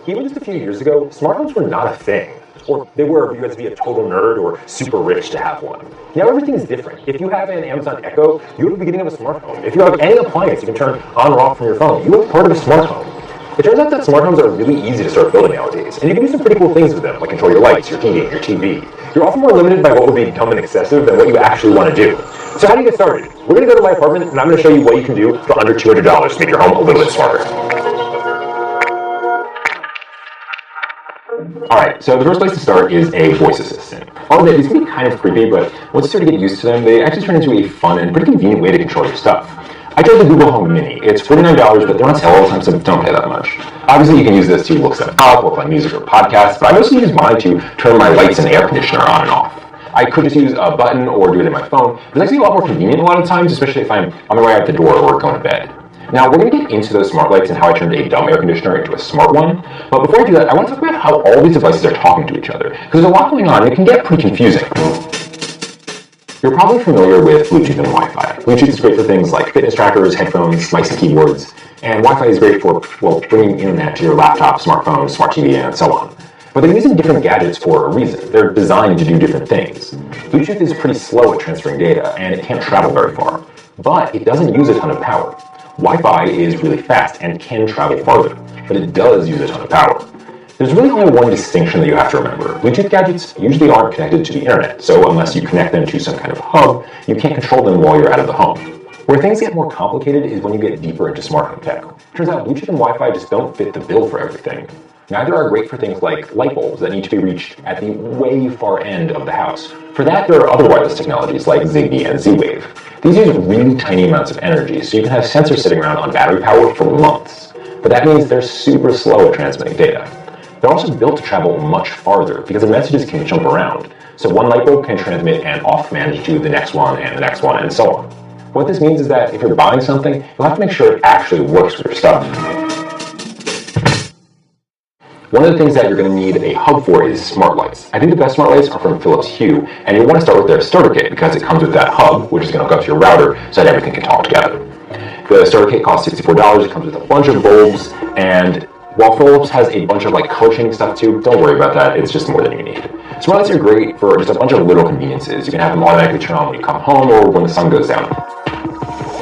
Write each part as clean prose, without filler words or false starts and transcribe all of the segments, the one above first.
Even just a few years ago, smart homes were not a thing. Or they were, but you had to be a total nerd or super rich to have one. Now everything is different. If you have an Amazon Echo, you have the beginning of a smart home. If you have any appliance you can turn on or off from your phone, you have part of a smart home. It turns out that smart homes are really easy to start building nowadays, and you can do some pretty cool things with them, like control your lights, your heating, your TV. You're often more limited by what would be dumb and excessive than what you actually want to do. So how do you get started? We're going to go to my apartment, and I'm going to show you what you can do for under $200 to make your home a little bit smarter. Alright, so the first place to start is a voice assistant. All of these can be kind of creepy, but once you start to get used to them, they actually turn into a fun and pretty convenient way to control your stuff. I tried the Google Home Mini. It's $49, but they're on sale all the time, so don't pay that much. Obviously, you can use this to look stuff up or play music or podcasts, but I mostly use mine to turn my lights and air conditioner on and off. I could just use a button or do it in my phone. It's actually a lot more convenient a lot of times, especially if I'm on my way out the door or going to bed. Now, we're going to get into those smart lights and how I turned a dumb air conditioner into a smart one. But before I do that, I want to talk about how all these devices are talking to each other, because there's a lot going on and it can get pretty confusing. You're probably familiar with Bluetooth and Wi-Fi. Bluetooth is great for things like fitness trackers, headphones, mice and keyboards, and Wi-Fi is great for, well, bringing internet to your laptop, smartphone, smart TV, and so on. But they're using different gadgets for a reason. They're designed to do different things. Bluetooth is pretty slow at transferring data, and it can't travel very far. But it doesn't use a ton of power. Wi-Fi is really fast and can travel farther, but it does use a ton of power. There's really only one distinction that you have to remember. Bluetooth gadgets usually aren't connected to the internet, so unless you connect them to some kind of hub, you can't control them while you're out of the home. Where things get more complicated is when you get deeper into smart home tech. Turns out Bluetooth and Wi-Fi just don't fit the bill for everything. Neither are great for things like light bulbs that need to be reached at the way far end of the house. For that, there are other wireless technologies like Zigbee and Z-Wave. These use really tiny amounts of energy, so you can have sensors sitting around on battery power for months. But that means they're super slow at transmitting data. They're also built to travel much farther because the messages can jump around. So one light bulb can transmit an off command to the next one, and so on. What this means is that if you're buying something, you'll have to make sure it actually works with your stuff. One of the things that you're going to need a hub for is smart lights. I think the best smart lights are from Philips Hue, and you'll want to start with their starter kit because it comes with that hub, which is going to hook up to your router so that everything can talk together. The starter kit costs $64. It comes with a bunch of bulbs, and while Philips has a bunch of color-changing stuff too, don't worry about that. It's just more than you need. Smart lights are great for just a bunch of little conveniences. You can have them automatically turn on when you come home or when the sun goes down.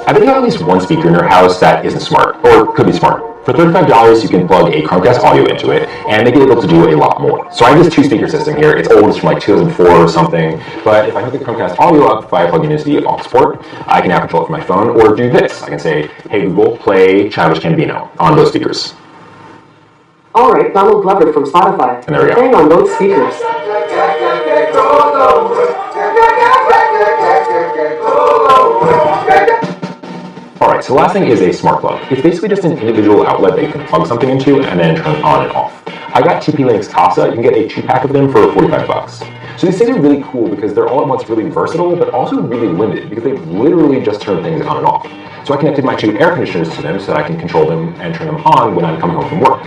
I bet you have at least one speaker in your house that isn't smart, or could be smart. For $35, you can plug a Chromecast audio into it and make it able to do a lot more. So I have this two-speaker system here. It's old, it's from 2004 or something, but if I hook the Chromecast audio up via plugging into the aux port, I can now control it from my phone or do this. I can say, hey Google, play Childish Gambino on those speakers. Alright, Donald Glover from Spotify. And there we go. Playing on both speakers. Alright, so the last thing is a smart plug. It's basically just an individual outlet that you can plug something into and then turn on and off. I got TP-Link's Kasa. You can get a 2-pack of them for $45. So these things are really cool because they're all at once really versatile, but also really limited because they literally just turn things on and off. So I connected my 2 air conditioners to them so that I can control them and turn them on when I'm coming home from work.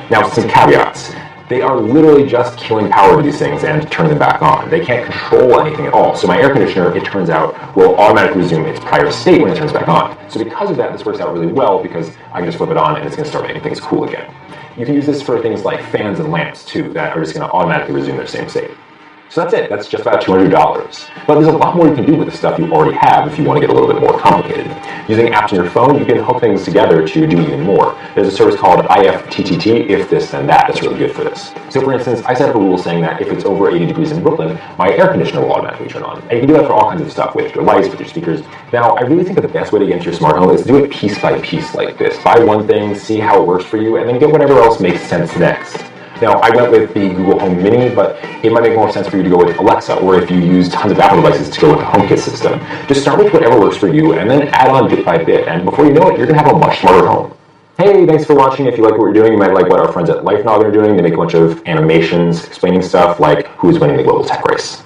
Now, some caveats. They are literally just killing power to these things and turning them back on. They can't control anything at all. So my air conditioner, it turns out, will automatically resume its prior state when it turns back on. So because of that, this works out really well because I can just flip it on and it's going to start making things cool again. You can use this for things like fans and lamps too that are just going to automatically resume their same state. So that's it. That's just about $200. But there's a lot more you can do with the stuff you already have if you want to get a little bit more complicated. Using apps on your phone, you can hook things together to do even more. There's a service called IFTTT, if this then that, that's really good for this. So for instance, I set up a rule saying that if it's over 80 degrees in Brooklyn, my air conditioner will automatically turn on. And you can do that for all kinds of stuff, with your lights, with your speakers. Now, I really think that the best way to get into your smart home is to do it piece by piece like this. Buy one thing, see how it works for you, and then get whatever else makes sense next. Now, I went with the Google Home Mini, but it might make more sense for you to go with Alexa, or if you use tons of Apple devices to go with the HomeKit system. Just start with whatever works for you, and then add on bit by bit, and before you know it, you're going to have a much smarter home. Hey, thanks for watching. If you like what we're doing, you might like what our friends at LifeNog are doing. They make a bunch of animations explaining stuff like who's winning the global tech race.